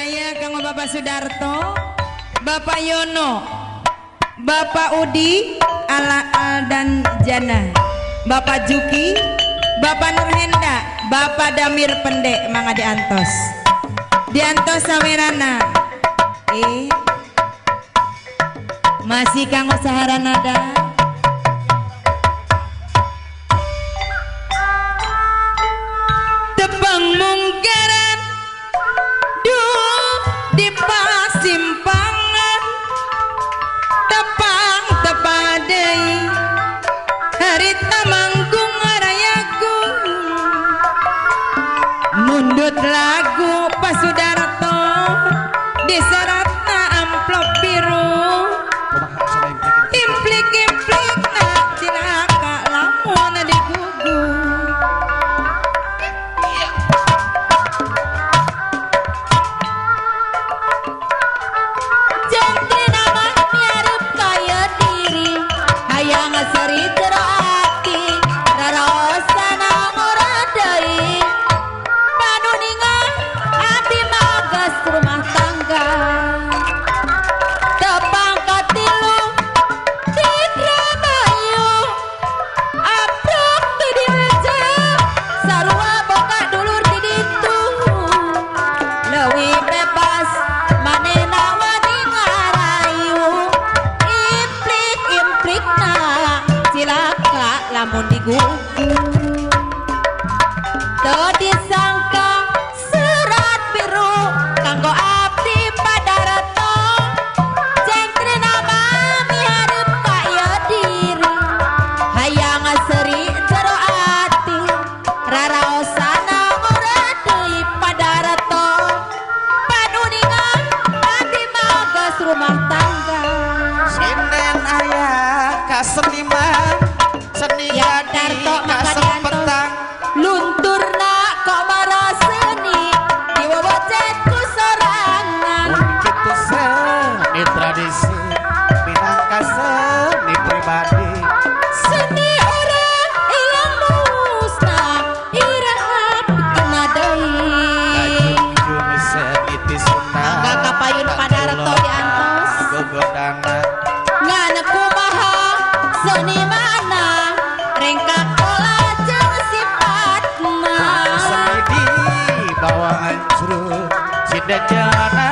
Sadaya kanggo Bapak Sudarto, Bapak Yono, Bapak Udi, Al dan Jana, Bapak Juki, Bapak Nurhenda, Bapak Damir Pendek mangga diantos. Diantos sawerana. Masih kanggo saharanada. Tepang munggaran di pasimpangan tepang tepadei harita manggung rayaku mundut lagu Pak Sudarto diseratna amplop biru implik-implik nak cilaka lamun digugu. Lamun digugu teu disangka serat biru kanggo abdi padareto centrina mami hareup kaya diri hayang seri jero ati raraosana ngeureut deui padareto panuningan abdi magas rumah tangga sinden aya kaseniman seni ya Darto kasempetang lunturna komara seni diwawacet ku sorangan kitu seni tradisi minangka seni pribadi seni orang ilang musnah irahap kena deui kajunjung seni tisuna angga kapayun Padareto diantos gogodana ngana kumaha seni mana rengkak pola jeung sifatna seni di bawah hancur sidajana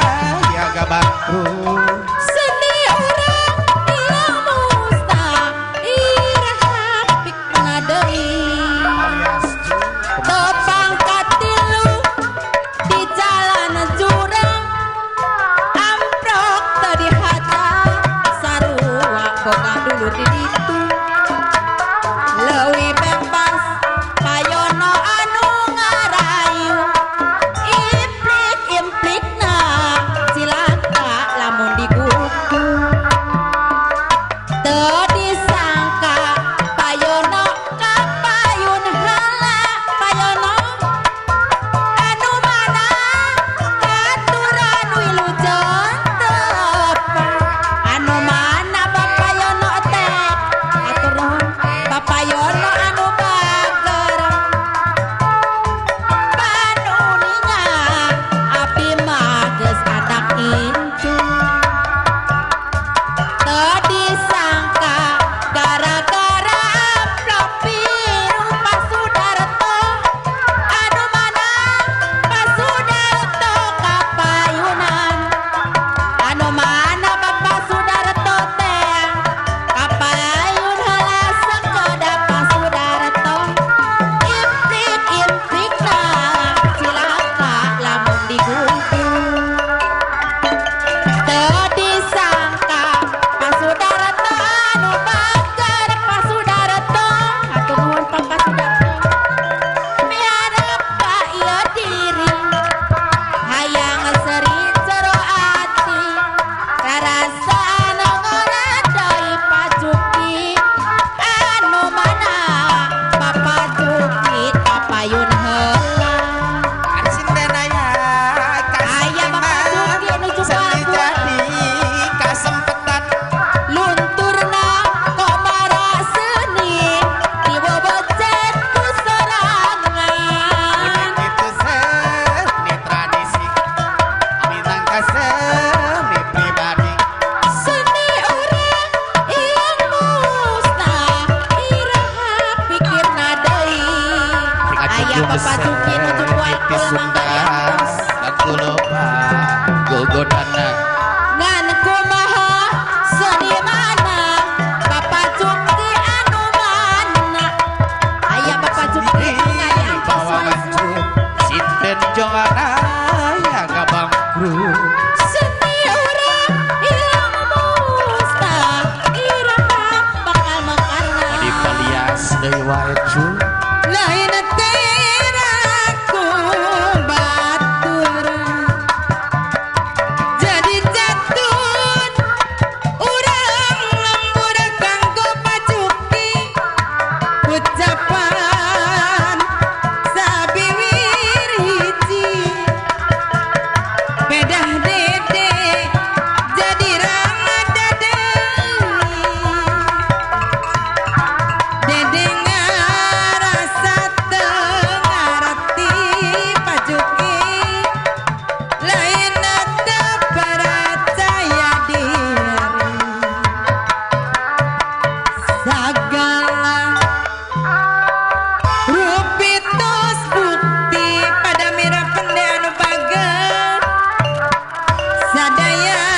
jaga bangkrut seni orang ilang musnah irahap pikna deui alias tepang katilu di jalan jurang amprok teu dihaja sarua boga dulu di ditu leuwih bebas payono anu ngarayu implik-implikna cilaka lamun digugu teu disangka payono kapayun heula payono anu mana katuran wilujeng tepang anu mana papayono teh atur nuhun papayono anu bager panuningan abdi mah geus anak incu teu disangka gara-gara amplop biru Pak Sudarto anu mana Pak Sudarto kapayunan anu mana Bapak Sudarto teh kapayun heula sakedah Pak Sudarto implik-implikna cilaka lamun digugu teu disangka Pak Sudarto anu bager Pak Sudarto hatur nuhun Pak Sudarto miharep ka ieu diri hayang seri jero ati rarasaan ngeureut deui pajuki anu mana Bapak Juki kapayun heula sinden aya aya Bapak Juki nuju seni pagu jadi kasempetan lunturna komara seni diwawacet ku sorangan itu seni tradisi Ayah Bapak Juki nuju kualkul manggayang aku lupa gogonana ngan kumaha seni mana Bapak Juki anu mana Ayah Bapak Juki manggayang bawa maju sinten jongana ya gabangkru seni urang ilang mustah irang bakal makarna di palias deui wae cu lain teraku batur jadi jatun urang lembur kanggo pacuki ucapan sabiwir hiji bedah dede jadi rangga dede ngarasa tengarati pajuki lain teu percaya diri sagala rupitos bukti pada mira pende anu baget sadaya